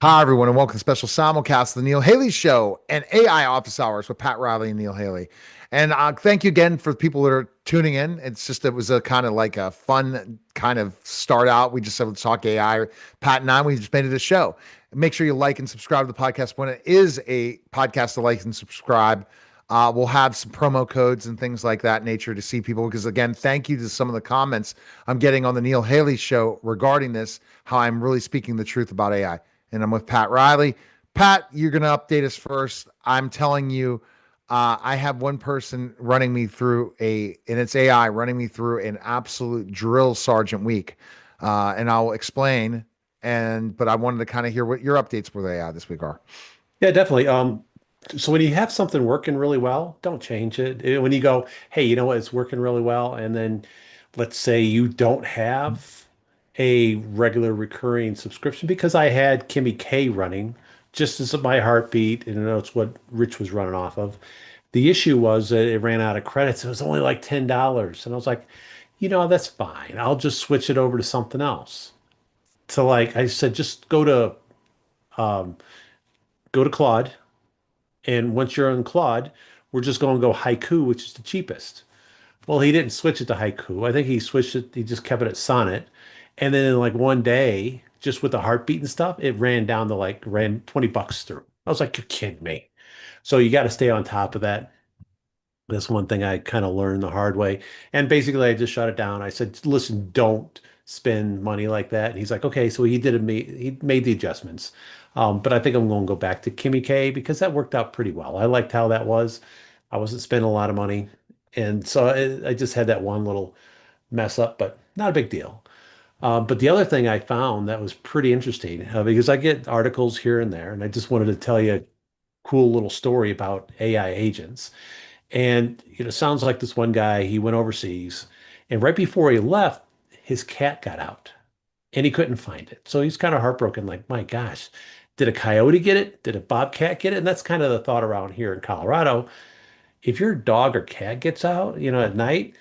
Hi, everyone, and welcome to special simulcast of the Neil Haley Show and AI Office Hours with Pat Riley and Neil Haley. And thank you again for the people that are tuning in. It was a kind of like a fun kind of start out. We just said let's talk AI. Pat and I, we just made it a show. Make sure you like and subscribe to the podcast when it is a podcast to like and subscribe. We'll have some promo codes and things like that nature to see people. Because again, thank you to some of the comments I'm getting on the Neil Haley Show regarding this, how I'm really speaking the truth about AI, and I'm with Pat Riley. Pat, you're going to update us first. I'm telling you, I have one person running me through and it's AI running me through an absolute drill sergeant week. And I'll explain. But I wanted to kind of hear what your updates with AI this week are. Yeah, definitely. So when you have something working really well, don't change it. When you go, hey, you know what, it's working really well, and then let's say you don't have a regular recurring subscription because I had Kimmy K running just as my heartbeat, and I know it's what Rich was running off of. The issue was that it ran out of credits. It was only like $10. And I was like, that's fine. I'll just switch it over to something else. So like I said, just um, go to Claude. And once you're on Claude, we're just going to go Haiku, which is the cheapest. Well, he didn't switch it to Haiku. I think he switched it, he just kept it at Sonnet. And then in like one day, just with the heartbeat and stuff, it ran down to like ran $20 through. I was like, you're kidding me. So you got to stay on top of that. That's one thing I kind of learned the hard way. And basically, I just shut it down. I said, listen, don't spend money like that. And he's like, okay. So he made the adjustments. But I think I'm going to go back to Kimmy K because that worked out pretty well. I liked how that was. I wasn't spending a lot of money. And so I just had that one little mess up, but not a big deal. But the other thing I found that was pretty interesting because I get articles here and there, and I just wanted to tell you a cool little story about AI agents. And sounds like this one guy, he went overseas, and right before he left, his cat got out and he couldn't find it. So he's kind of heartbroken, like, my gosh, did a coyote get it? Did a bobcat get it? And that's kind of the thought around here in Colorado. If your dog or cat gets out, at night,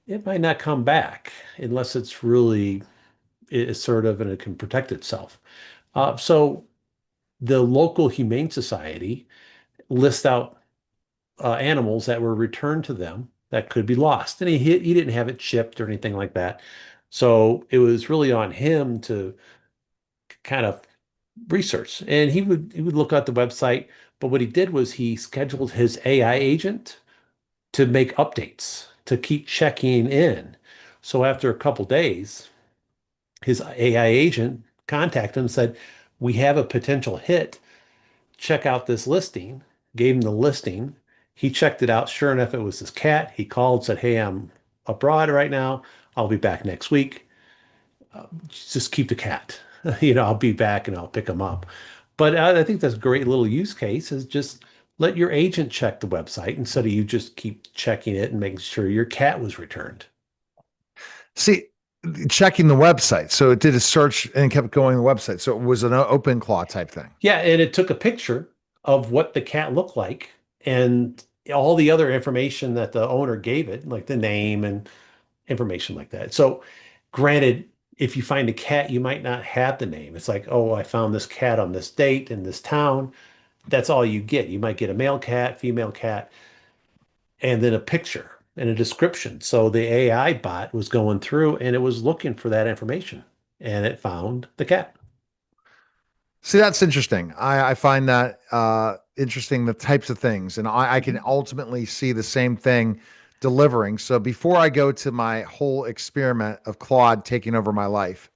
it might not come back unless it's really assertive and it can protect itself. So the local humane society lists out animals that were returned to them that could be lost. And he didn't have it shipped or anything like that. So it was really on him to kind of research. And he would look at the website, but what he did was he scheduled his AI agent to make updates, to keep checking in. So after a couple days, his AI agent contacted him and said, we have a potential hit. Check out this listing, gave him the listing. He checked it out. Sure enough, it was his cat. He called, said, hey, I'm abroad right now. I'll be back next week. Just keep the cat. I'll be back and I'll pick him up. But I think that's a great little use case is just let your agent check the website instead of you just keep checking it and making sure your cat was returned. See, checking the website. So it did a search and kept going to the website. So it was an open claw type thing. Yeah, and it took a picture of what the cat looked like and all the other information that the owner gave it, like the name and information like that. So, granted, if you find a cat, you might not have the name. It's like, oh, I found this cat on this date in this town. That's all you get. You might get a male cat, female cat, and then a picture and a description. So the AI bot was going through and it was looking for that information and it found the cat. See, that's interesting. I find that interesting, the types of things. And I can ultimately see the same thing delivering. So before I go to my whole experiment of Claude taking over my life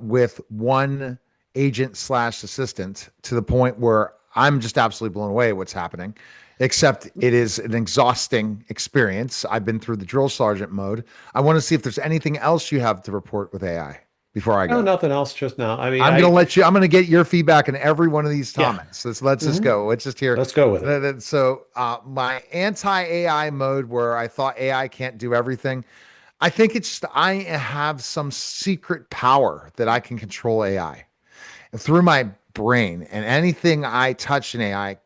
with one agent slash assistant to the point where I'm just absolutely blown away at what's happening, except it is an exhausting experience. I've been through the drill sergeant mode. I want to see if there's anything else you have to report with AI before I Oh, go. nothing else just now. I mean, I'm going to get your feedback on every one of these yeah. comments. Let's just Hmm. go. Let's just hear. Let's go with it. So, my anti AI mode where I thought AI can't do everything, I think it's just I have some secret power that I can control AI through my brain, and anything I touch in AI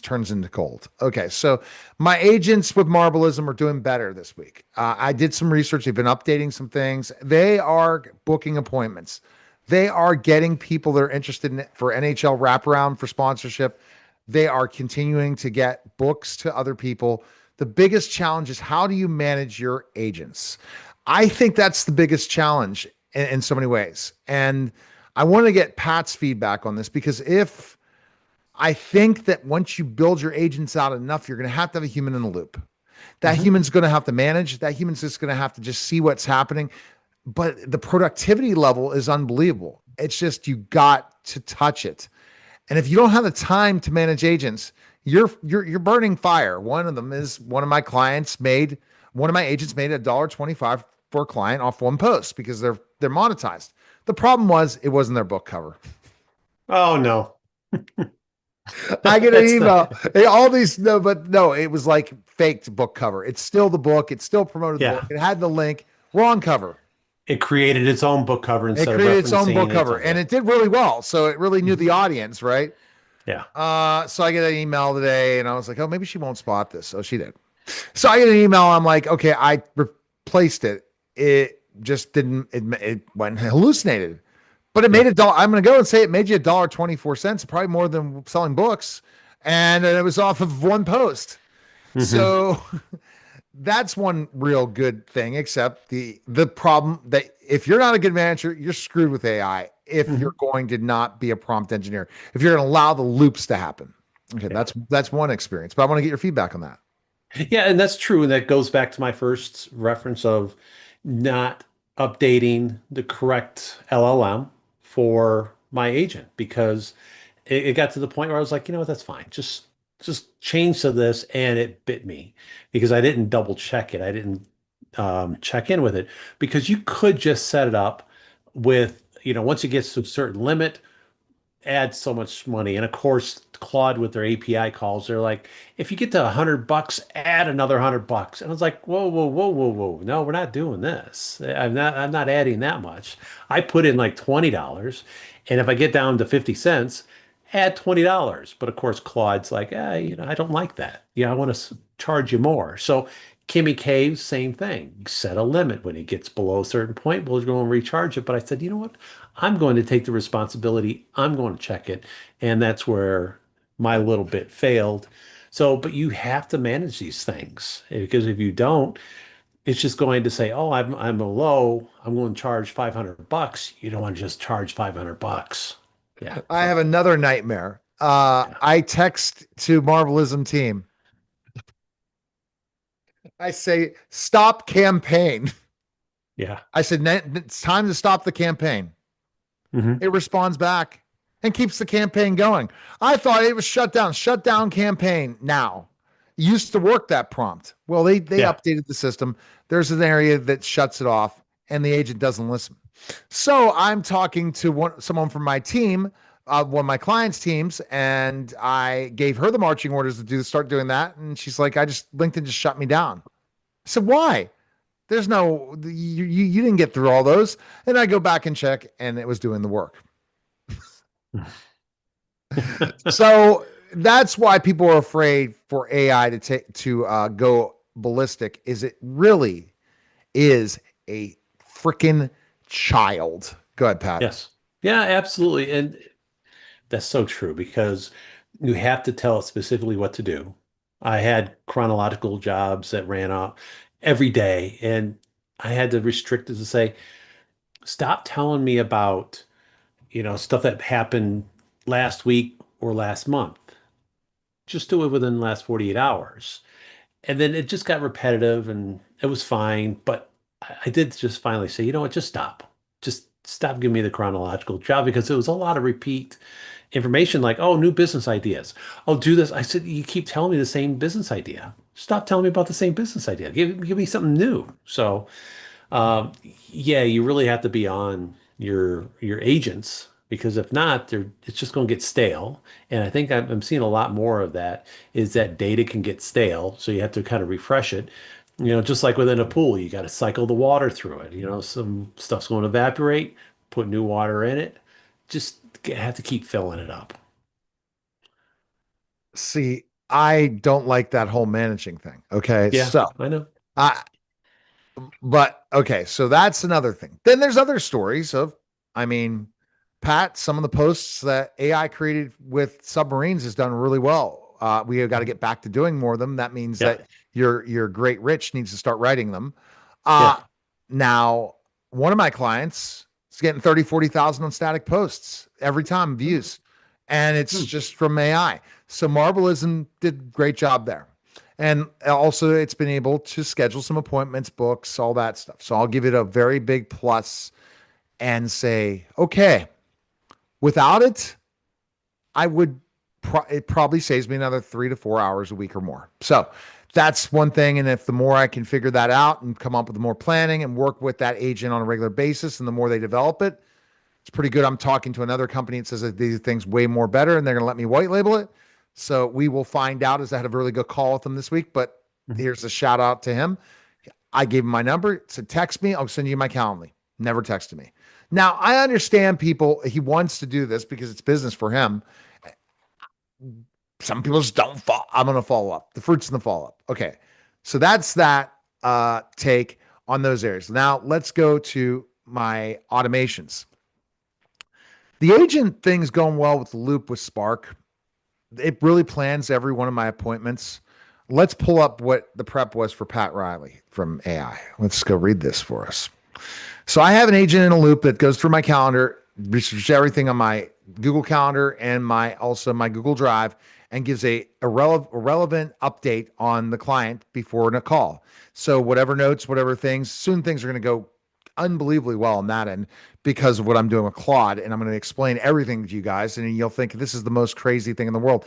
turns into gold. Okay, so my agents with Marbleism are doing better this week. I did some research. They've been updating some things. They are booking appointments. They are getting people that are interested in it for NHL wraparound for sponsorship. They are continuing to get books to other people. The biggest challenge is how do you manage your agents? I think that's the biggest challenge in so many ways. And I want to get Pat's feedback on this because if I think that once you build your agents out enough, you're going to have a human in the loop. That Hmm. human's going to have to manage. That human's just going to have to just see what's happening. But the productivity level is unbelievable. It's just you got to touch it. And if you don't have the time to manage agents, you're burning fire. One of them is one of my agents made $1.25 for a client off one post because they're monetized. The problem was it wasn't their book cover. Oh no. I get an That's not, email. Hey, all these no, but no, it was like faked book cover. It's still the book. It still promoted the book. yeah. It had the link. Wrong cover. It created its own book cover It instead of created its own book referencing its cover, own. and Yeah. it did really well. So it really knew the Mhm. audience, right? Yeah. So I get an email today, and I was like, oh, maybe she won't spot this. So she did. So I get an email. I'm like, okay, I replaced it. It just didn't. It went hallucinated, but it made Yeah. a dollar. I'm going to go and say it made you $1.24, probably more than selling books, and it was off of one post. Hmm. So that's one real good thing, except the problem that if you're not a good manager, you're screwed with AI if you're Hmm. going to not be a prompt engineer. If you're going to allow the loops to happen. Okay, Yeah. that's one experience, but I want to get your feedback on that. Yeah, and that's true. And that goes back to my first reference of not updating the correct LLM for my agent because it got to the point where I was like, you know what, that's fine. Just change to this, and it bit me because I didn't double check it. I didn't check in with it because you could just set it up with, once it gets to a certain limit, add so much money. And of course, Claude with their API calls, they're like, if you get to $100, add another $100. And I was like, whoa, whoa, whoa, whoa, whoa. No, we're not doing this. I'm not adding that much. I put in like $20. And if I get down to 50 cents, add $20. But of course, Claude's like, I don't like that. Yeah, I want to charge you more. So Kimmy Caves, same thing. Set a limit. When it gets below a certain point, we'll go and recharge it. But I said, you know what? I'm going to take the responsibility. I'm going to check it. And that's where my little bit failed. So, but you have to manage these things because if you don't, it's just going to say, "Oh, I'm a low. I'm going to charge $500." You don't want to just charge $500. Yeah. I have So, another nightmare. yeah. I text to Marvelism team. I say, stop campaign. Yeah. I said, it's time to stop the campaign. Hmm. It responds back and keeps the campaign going. I thought it was shut down campaign now. It used to work that prompt. Well, they Yeah. updated the system. There's an area that shuts it off and the agent doesn't listen. So I'm talking to someone from my team, one of my clients' teams, and I gave her the marching orders to start doing that. And she's like, LinkedIn just shut me down. I said, why? There's no you didn't get through all those. And I go back and check, and it was doing the work. So that's why people are afraid for AI to go ballistic. Is it really is a freaking child? Go ahead, Pat. Yes. Yeah, absolutely. And that's so true because you have to tell it specifically what to do. I had chronological jobs that ran out every day, and I had to restrict it to say, stop telling me about, stuff that happened last week or last month. Just do it within the last 48 hours. And then it just got repetitive and it was fine. But I did just finally say, you know what, just stop. Just stop giving me the chronological job because it was a lot of repeat information like, oh, new business ideas. Oh, do this. I said, you keep telling me the same business idea. Stop telling me about the same business idea. Give me something new. So, um, yeah, you really have to be on your agents because if not, it's just going to get stale. And I think I'm seeing a lot more of that is that data can get stale, so you have to kind of refresh it. Just like within a pool, you got to cycle the water through it. Some stuff's going to evaporate, put new water in it. Just have to keep filling it up. See, I don't like that whole managing thing. Okay. Yeah, So I know. I but okay, so that's another thing. Then there's other stories of, I mean, Pat, some of the posts that AI created with submarines has done really well. We have got to get back to doing more of them. That means Yeah. that your great rich needs to start writing them. Yeah. Uh, now, one of my clients is getting 30, 40,000 on static posts every time Hmm. views. And it's Hmm. just from AI. So Marbleism did a great job there. And also it's been able to schedule some appointments, books, all that stuff. So I'll give it a very big plus and say, okay, without it, I would it probably saves me another 3 to 4 hours a week or more. So that's one thing. And if the more I can figure that out and come up with more planning and work with that agent on a regular basis, and the more they develop it, it's pretty good. I'm talking to another company that says that these things way more better, and they're going to let me white label it. So we will find out. As I had a really good call with them this week, but Mhm. here's a shout out to him. I gave him my number, said, text me. I'll send you my Calendly. Never texted me. Now, I understand people, he wants to do this because it's business for him. Some people just don't follow. I'm going to follow up. The fruits in the follow up. Okay. So that's that take on those areas. Now, let's go to my automations. The agent thing's going well with the loop with Spark. It really plans every one of my appointments. Let's pull up what the prep was for Pat Riley from AI. Let's go read this for us. So I have an agent in a loop that goes through my calendar, researches everything on my Google Calendar and my also my Google Drive, and gives a relevant update on the client before a call. So whatever notes, whatever things, soon things are going to go unbelievably well on that end because of what I'm doing with Claude, and I'm going to explain everything to you guys, and you'll think this is the most crazy thing in the world.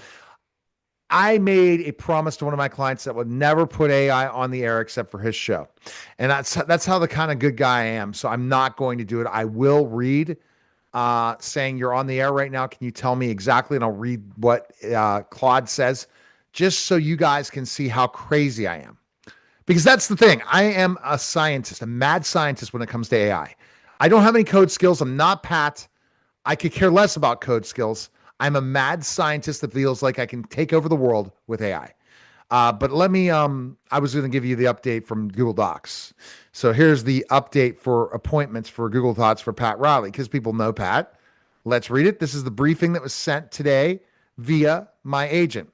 I made a promise to one of my clients that would never put AI on the air except for his show. And that's how the kind of good guy I am. So I'm not going to do it. I will read saying you're on the air right now. Can you tell me exactly? And I'll read what Claude says just so you guys can see how crazy I am. Because that's the thing. I am a scientist, a mad scientist when it comes to AI. I don't have any code skills. I'm not Pat. I could care less about code skills. I'm a mad scientist that feels like I can take over the world with AI. But let me, I was going to give you the update from Google Docs. So here's the update for appointments for Google Thoughts for Pat Riley, because people know Pat. Let's read it. This is the briefing that was sent today via my agent.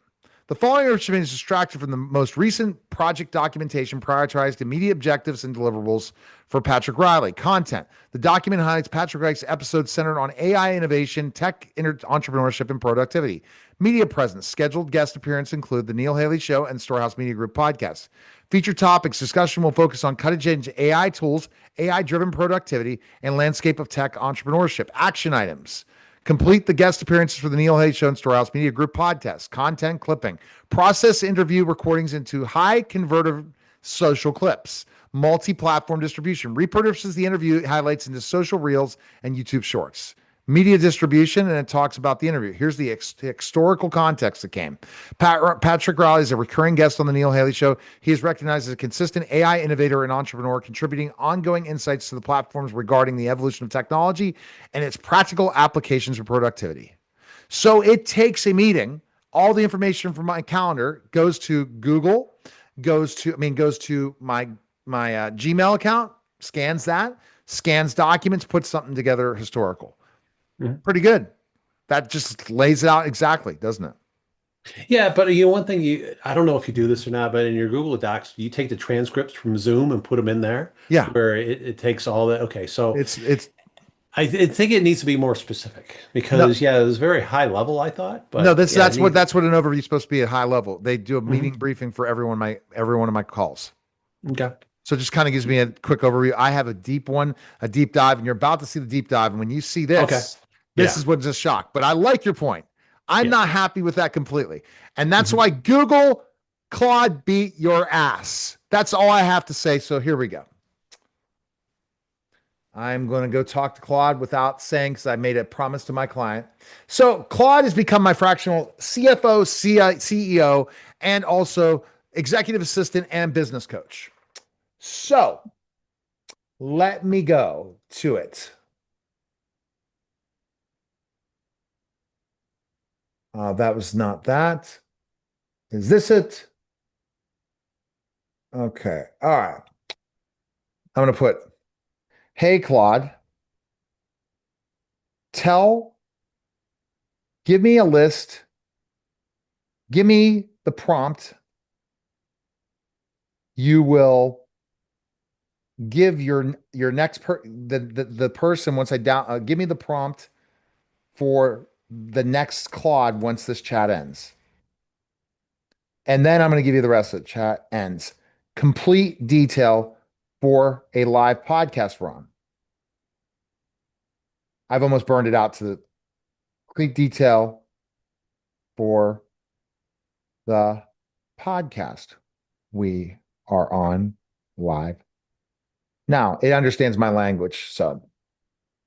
The following information is extracted from the most recent project documentation, prioritized immediate objectives and deliverables for Patrick Riley. Content. The document highlights Patrick Riley's episode centered on AI innovation, tech entrepreneurship, and productivity. Media presence. Scheduled guest appearances include The Neil Haley Show and Storehouse Media Group podcast. Featured topics. Discussion will focus on cutting-edge AI tools, AI-driven productivity, and landscape of tech entrepreneurship. Action items. Complete the guest appearances for the Neil Hayes Show and Storehouse Media Group podcast. Content clipping. Process interview recordings into high converted social clips. Multi-platform distribution. Repurposes the interview highlights into social reels and YouTube shorts. Media distribution, and it talks about the interview. Here's the historical context that came. Patrick Riley is a recurring guest on the Neil Haley Show. He is recognized as a consistent AI innovator and entrepreneur, contributing ongoing insights to the platforms regarding the evolution of technology and its practical applications for productivity. So it takes a meeting. All the information from my calendar goes to Google, goes to my Gmail account, scans that, scans documents, puts something together historical. Mhm. Pretty good. That just lays it out exactly, doesn't it? Yeah, but one thing I don't know if you do this or not, but in your Google Docs, you take the transcripts from Zoom and put them in there Yeah. where it takes all that. Okay, so It's I think it needs to be more specific no because yeah, it was very high level, I thought, no, but this yeah, it that's what needs. an overview is supposed to be at high level. They do a meeting Mhm. briefing for every one of my calls. Okay. So it just kind of gives me a quick overview. I have a deep one, a deep dive, and you're about to see the deep dive. And when you see Okay. this Yeah. is what's a shock. But I like your point. I'm Yeah. not happy with that completely. And that's Mhm. why Google Claude beat your ass. That's all I have to say. So here we go. I'm going to go talk to Claude without saying because I made a promise to my client. So Claude has become my fractional CFO, CEO, and also executive assistant and business coach. So let me go to it. That was not that. Is this it? Okay. All right. I'm going to put, hey, Claude, Tell, give me a list, give me the prompt. You will give your next the person once I down give me the prompt for the next Claude once this chat ends. And then I'm going to give you the rest of the chat ends. Complete detail for a live podcast we're on. I've almost burned it out to the complete detail for the podcast we are on live. Now, it understands my language. So,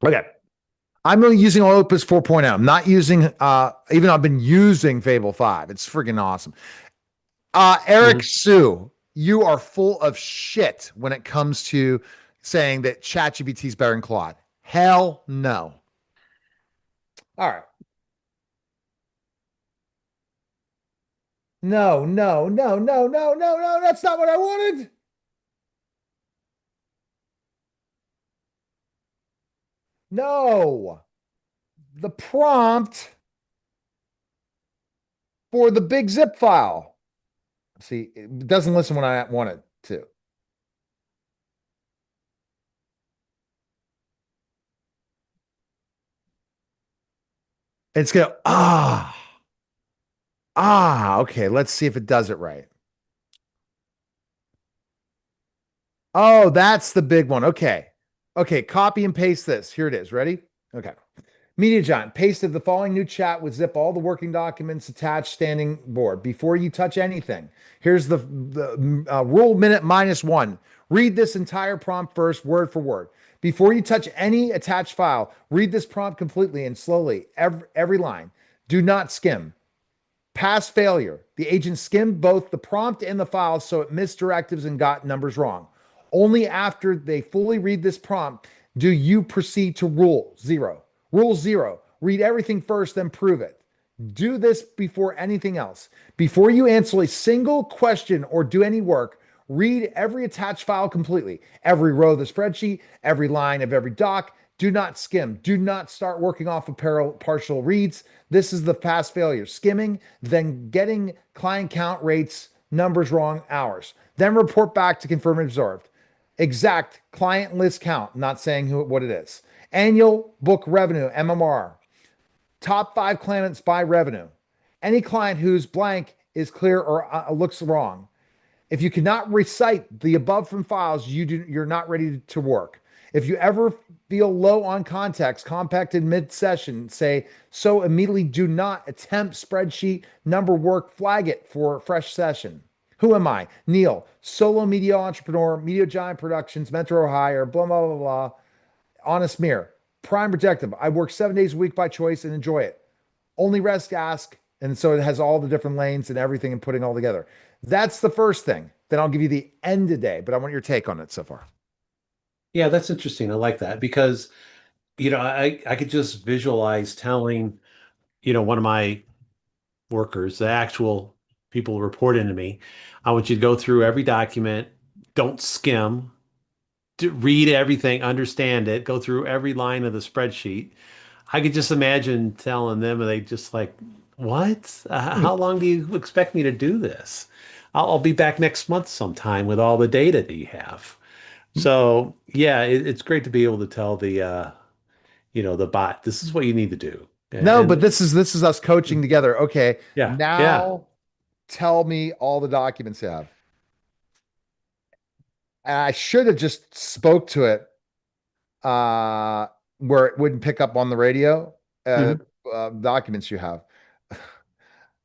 okay. I'm really using Opus 4.0. I'm not using, even though I've been using Fable 5. It's freaking awesome. Eric Mhm. Sue, you are full of shit when it comes to saying that ChatGPT is better than Claude. Hell no. All right. No, no, no, no, no, no, no. That's not what I wanted. No. The prompt for the big zip file. See, it doesn't listen when I want it to. It's gonna, okay. Let's see if it does it right. Oh, that's the big one. Okay. Okay. Copy and paste this. Here it is. Ready? Okay. Media Giant pasted the following new chat with zip all the working documents attached standing board. Before you touch anything, here's the rule minute -1. Read this entire prompt first, word for word. Before you touch any attached file, read this prompt completely and slowly, every line. Do not skim. Pass failure. The agent skimmed both the prompt and the file, so it missed directives and got numbers wrong. Only after they fully read this prompt do you proceed to rule zero. Rule zero. Read everything first, then prove it. Do this before anything else. Before you answer a single question or do any work, read every attached file completely, every row of the spreadsheet, every line of every doc. Do not skim. Do not start working off of partial reads. This is the past failure. Skimming, then getting client count rates, numbers wrong, hours. Then report back to confirm observed. Exact client list count, not saying what it is. Annual book revenue, MMR. Top 5 clients by revenue. Any client whose blank is clear or looks wrong. If you cannot recite the above from files, you're not ready to work. If you ever feel low on context, compacted mid-session, say, so immediately do not attempt spreadsheet number work, flag it for a fresh session. Who am I? Neil, solo media entrepreneur, Media Giant Productions, Mentor or Hire, blah, blah, blah, blah. Honest mirror, prime protective. I work 7 days a week by choice and enjoy it. Only rest ask. And so it has all the different lanes and everything and putting all together. That's the first thing. Then I'll give you the end of day, but I want your take on it so far. Yeah, that's interesting. I like that because, I could just visualize telling, one of my workers, the actual people reporting to me, I want you to go through every document, don't skim, read everything, understand it, go through every line of the spreadsheet. I could just imagine telling them, and they just like, what? How long do you expect me to do this? I'll be back next month sometime with all the data that you have. So yeah, it's great to be able to tell the bot, this is what you need to do. No, but And this is us coaching together. Okay, yeah, yeah. now tell me all the documents you have. And I should have just spoke to it uh where it wouldn't pick up on the radio Mhm. documents you have.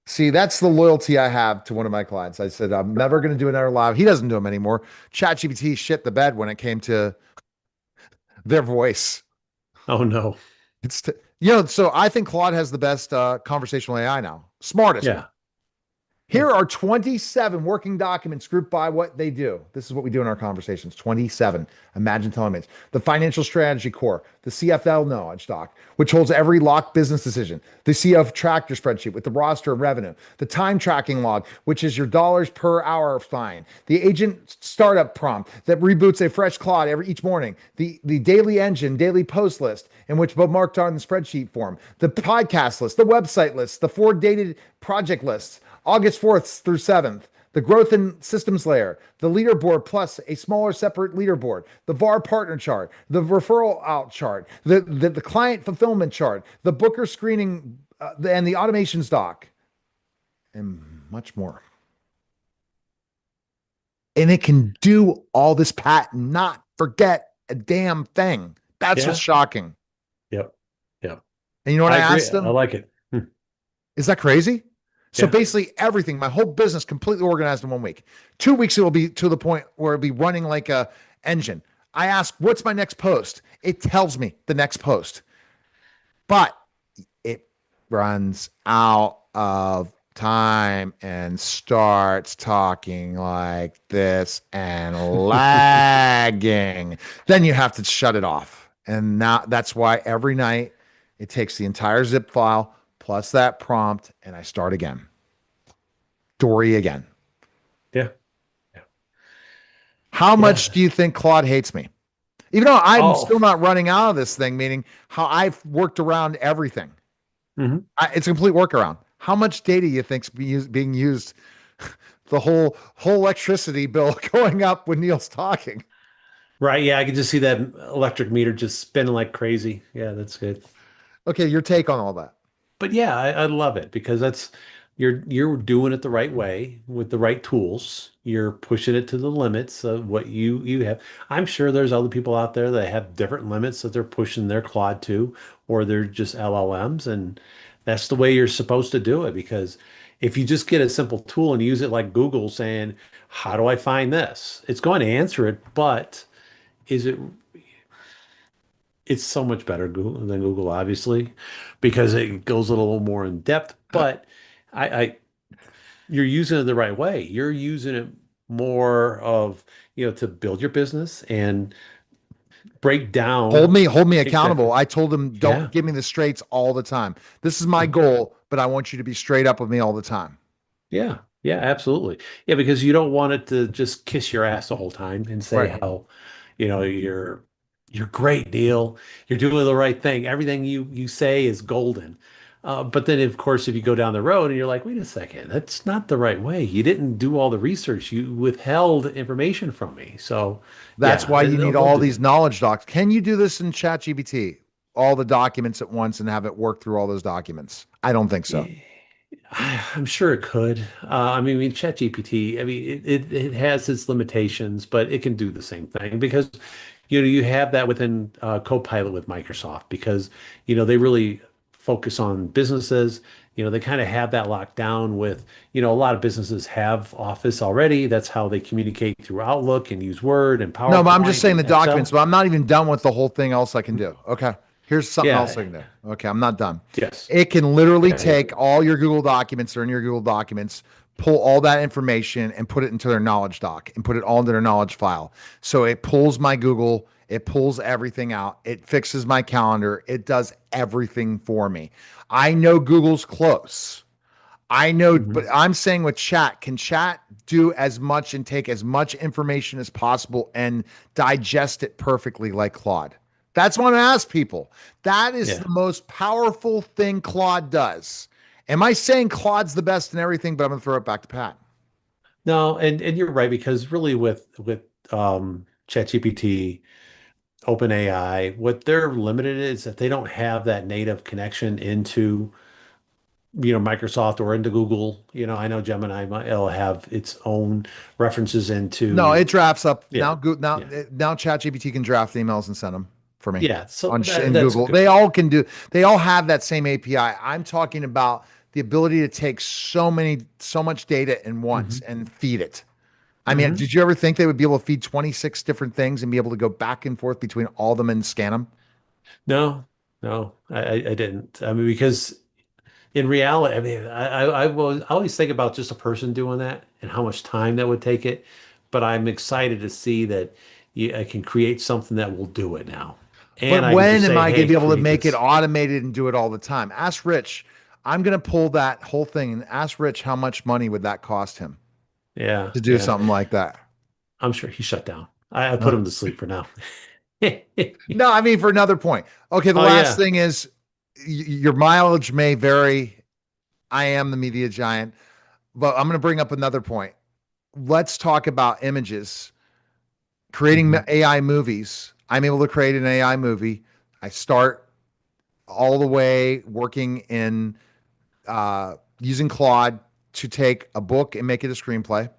See, that's the loyalty I have to one of my clients. I said, I'm never going to do another live. He doesn't do them anymore. ChatGPT shit the bed when it came to their voice. Oh no. It's, so I think Claude has the best conversational AI now, smartest one. Yeah. Here are 27 working documents grouped by what they do. This is what we do in our conversations. 27. Imagine telling me it's the financial strategy core, the CFL knowledge doc, which holds every locked business decision, the CF tractor spreadsheet with the roster of revenue, the time tracking log, which is your dollars per hour fine, the agent startup prompt that reboots a fresh Claude each morning, the daily engine, daily post list, in which both marked on the spreadsheet form, the podcast list, the website list, the 4 dated project lists, August 4th through 7th, the growth and systems layer, the leaderboard plus a smaller separate leaderboard, the VAR partner chart, the referral out chart, the client fulfillment chart, the booker screening, and the automations doc, and much more. And it can do all this, Pat, and not forget a damn thing. That's what's Yeah. shocking. Yep. Yep. And you know what I I agree. asked I them? like it. Is that crazy? So Yeah. basically, everything, my whole business, completely organized in 1 week. 2 weeks, it will be to the point where it'll be running like a engine. I ask, what's my next post? It tells me the next post, but it runs out of time and starts talking like this and lagging. Then you have to shut it off. And now that's why every night it takes the entire zip file plus that prompt and I start again. Dory again. Yeah. Yeah. How much Yeah. do you think Claude hates me? Even though I'm Oh. still not running out of this thing, meaning how I've worked around everything. Mhm. It's a complete workaround. How much data you think's being used? The whole electricity bill going up when Neil's talking. Right. Yeah. I can just see that electric meter just spinning like crazy. Yeah. That's good. Okay, your take on all that. But yeah, I love it because that's you're doing it the right way with the right tools. You're pushing it to the limits of what you have. I'm sure there's other people out there that have different limits that they're pushing their Claude to, or they're just LLMs, and that's the way you're supposed to do it. Because if you just get a simple tool and use it like Google saying, "How do I find this?" It's going to answer it, but is it it's so much better than Google, obviously, because it goes a little more in depth. But I you're using it the right way. You're using it more of, to build your business and break down Hold me accountable. exactly. I told him, don't Yeah. give me the straights all the time. This is my Yeah. goal, but I want you to be straight up with me all the time. Yeah. Yeah, absolutely. Yeah, because you don't want it to just kiss your ass the whole time and say Right. how, you're great, Neil. You're doing the right thing. Everything you say is golden. But then, of course, if you go down the road and you're like, wait a second, that's not the right way. You didn't do all the research. You withheld information from me. So, That's yeah, why you need don't all do these that. knowledge docs. Can you do this in ChatGPT? All the documents at once and have it work through all those documents? I don't think so. I'm sure it could. I mean, ChatGPT, I mean, it has its limitations, but it can do the same thing because, you have that within Copilot with Microsoft because, they really focus on businesses. They kind of have that locked down with, a lot of businesses have Office already. That's how they communicate through Outlook and use Word and No, but I'm just PowerPoint saying and the documents, Excel. but I'm not even done with the whole thing else I can do. Okay. Here's something else Yeah. I can do. Okay. I'm not done. Yes. It can literally Yeah. Yeah. take all your Google documents that are in your Google documents, pull all that information and put it into their knowledge doc and put it all into their knowledge file. So it pulls my Google, it pulls everything out, it fixes my calendar, it does everything for me. I know Google's close. I know, but Mhm. I'm saying with chat, can chat do as much and take as much information as possible and digest it perfectly like Claude? That's what I ask people. That is Yeah. the most powerful thing Claude does. Am I saying Claude's the best in everything? But I'm going to throw it back to Pat. No, and you're right because really with ChatGPT, OpenAI, what they're limited is that they don't have that native connection into, Microsoft or into Google. I know Gemini will have its own references No, into, it drafts up yeah, now. yeah, Now ChatGPT can draft emails and send them for me yeah. So on in that's Google. good. They all can do. They all have that same API. I'm talking about the ability to take so much data in once Hmm. and feed it. I mean, Hmm. did you ever think they would be able to feed 26 different things and be able to go back and forth between all of them and scan them? No, no, I didn't. I mean, because in reality, I mean, I always think about just a person doing that and how much time that would take it. But I'm excited to see that I can create something that will do it now. But And I can when just am say, I going to hey, be able to create make it this. automated and do it all the time? Ask Rich. I'm going to pull that whole thing and ask Rich how much money would that cost him Yeah, to do yeah. something like that. I'm sure he shut down. I put him to sleep for now. No, I mean for another point. Okay, the Oh last yeah. thing is your mileage may vary. I am the media giant, but I'm going to bring up another point. Let's talk about images. Creating Hmm. AI movies. I'm able to create an AI movie. I start all the way working in using Claude to take a book and make it a screenplay,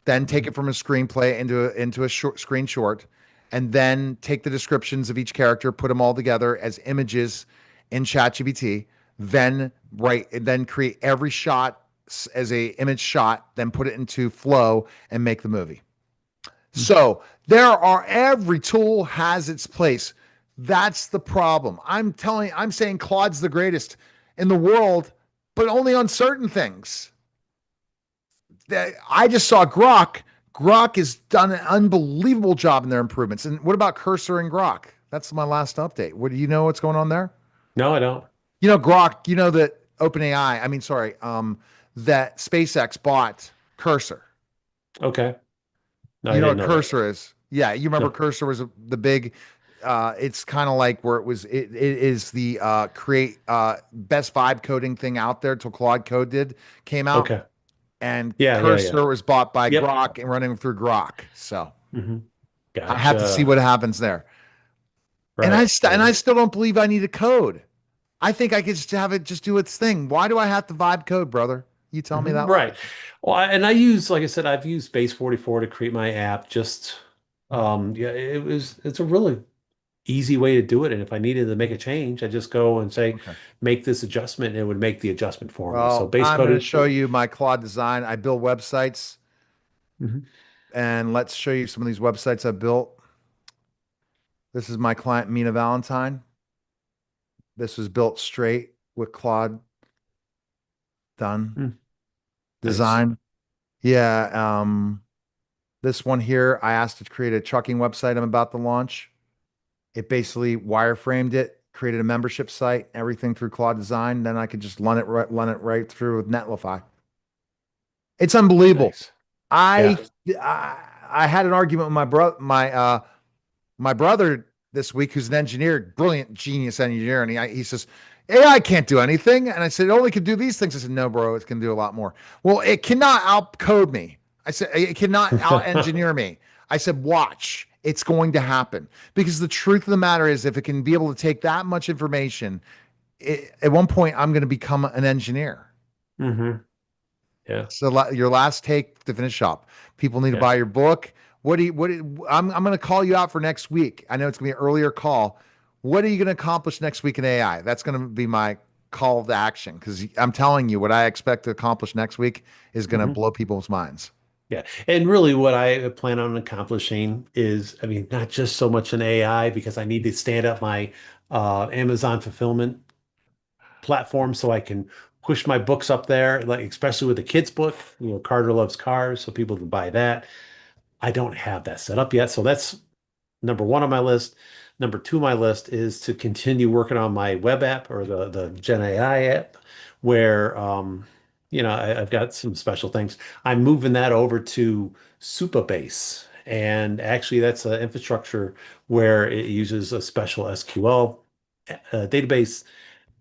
then take Hmm. it from a screenplay into a short screen short, and then take the descriptions of each character, put them all together as images in ChatGPT, then create every shot as a image shot, then put it into Flow and make the movie. So every tool has its place. That's the problem. I'm saying Claude's the greatest in the world, but only on certain things. I just saw Grok. Grok has done an unbelievable job in their improvements. And what about Cursor and Grok? That's my last update. What do you know what's going on there? No, I don't. Grok, that OpenAI, I mean, sorry, that SpaceX bought Cursor. Okay. No, I You know didn't what know that. Cursor is? Yeah, you remember No. Cursor was the big it's kind of like where it is the create best vibe coding thing out there till Claude Code came out, Okay. and Yeah, yeah, yeah. Cursor was bought by Yep. Grok and running through Grok. So Hmm. I have to see Gotcha. what happens there. And Right, I right. still don't believe I need a code. I think I could just have it just do its thing. Why do I have to vibe code, brother? You tell me Hmm. that Right. logic. Well, and I use, like I said, I've used Base 44 to create my app. Just, yeah, it's a really easy way to do it. And if I needed to make a change, I just go and say, Okay. make this adjustment, and it would make the adjustment for me. So Well, base I'm going to coded. show you my Claude design. I build websites, Mhm. and let's show you some of these websites I built. This is my client, Mina Valentine. This was built straight with Claude done Mm, nice. design. Yeah. This one here, I asked to create a trucking website I'm about to launch. It basically wireframed it, created a membership site, everything through Claude Design. Then I could just run it right through with Netlify. It's unbelievable. Nice. I Yeah. I had an argument with my brother this week, who's an engineer, brilliant genius engineer, and he says AI can't do anything, and I said it only can do these things. I said no, bro, it can do a lot more. Well, it cannot outcode me. I said it cannot out engineer me. I said watch, it's going to happen because the truth of the matter is, if it can be able to take that much information, at one point I'm going to become an engineer. Hmm. Yeah. So your last take to finish up. People need to Yeah. buy your book. I'm going to call you out for next week. I know it's going to be an earlier call. What are you going to accomplish next week in AI? That's going to be my call to action, because I'm telling you what I expect to accomplish next week is going to Hmm. blow people's minds. Yeah. And really what I plan on accomplishing is, I mean, not just so much an AI because I need to stand up my Amazon fulfillment platform so I can push my books up there, like especially with the kids' book, Carter Loves Cars, so people can buy that. I don't have that set up yet. So that's number one on my list. Number two on my list is to continue working on my web app or the Gen AI app, where I've got some special things. I'm moving that over to Supabase, and actually that's an infrastructure where it uses a special SQL database.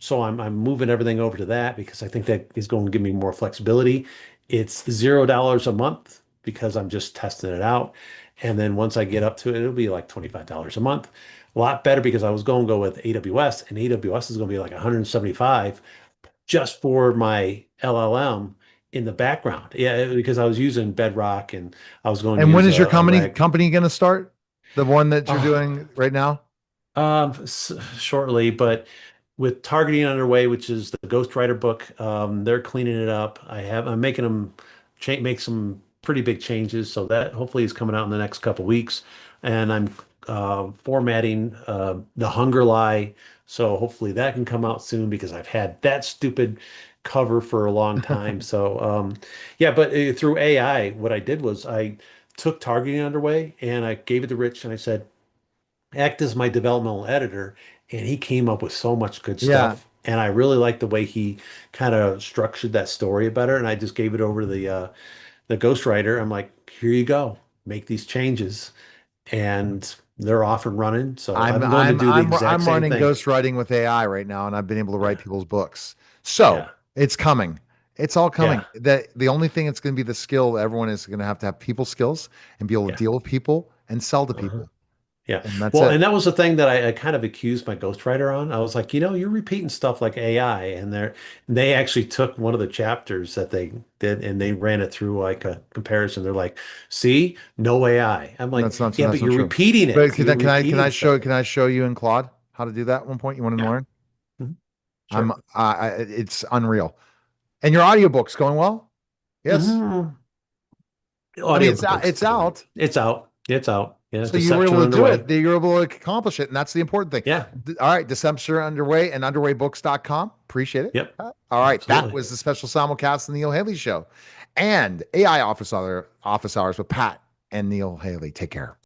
So I'm moving everything over to that because I think that is going to give me more flexibility. It's $0 a month because I'm just testing it out. And then once I get up to it, it'll be like $25 a month. A lot better because I was going to go with AWS, and AWS is going to be like 175 just for my LLM in the background. Yeah, because I was using Bedrock and I was going to And when use is your a rag. company going to start? The one that you're Oh, doing right now? shortly, but with targeting underway, which is the Ghostwriter book, they're cleaning it up. I'm making them make some pretty big changes, so that hopefully is coming out in the next couple weeks. And I'm formatting the Hunger Lie. So hopefully that can come out soon because I've had that stupid cover for a long time. So yeah, but through AI, what I did was I took targeting underway and I gave it to Rich and I said, act as my developmental editor, and he came up with so much good Yeah, stuff. And I really liked the way he kind of structured that story better. And I just gave it over to the ghostwriter. I'm like, here you go, make these changes, and they're off and running. So I'm I'm going to I'm do the I'm exact I'm same running thing. ghostwriting with AI right now, and I've been able to write Yeah, people's books. So yeah, it's coming. It's all yeah, coming. The only thing that's going to be the skill everyone is going to have people skills and be able to yeah. deal with people and sell to Uh-huh. people, Yeah. and that's Well, it. and that was the thing that I kind of accused my ghostwriter on. I was like, you're repeating stuff like AI, and they actually took one of the chapters that they did and they ran it through like a comparison. They're like, see, no AI. I'm like, yeah, That's but not you're true. repeating But it. You're repeating stuff. can I show you in Claude how to do that at one point? You want to Yeah. learn? Mhm. I'm Sure. it's unreal. And your audiobook's going well? Yes. Hmm. I mean, Audiobook's it's going. out. It's out. It's out. Yeah. So you were Deception able to do underway. it. You were able to accomplish it. And that's the important thing. Yeah. All right. December underway and underwaybooks.com. Appreciate it. Yep. All right. That Absolutely. was the special simulcast of the Neil Haley Show and AI Office Hours with Pat and Neil Haley. Take care.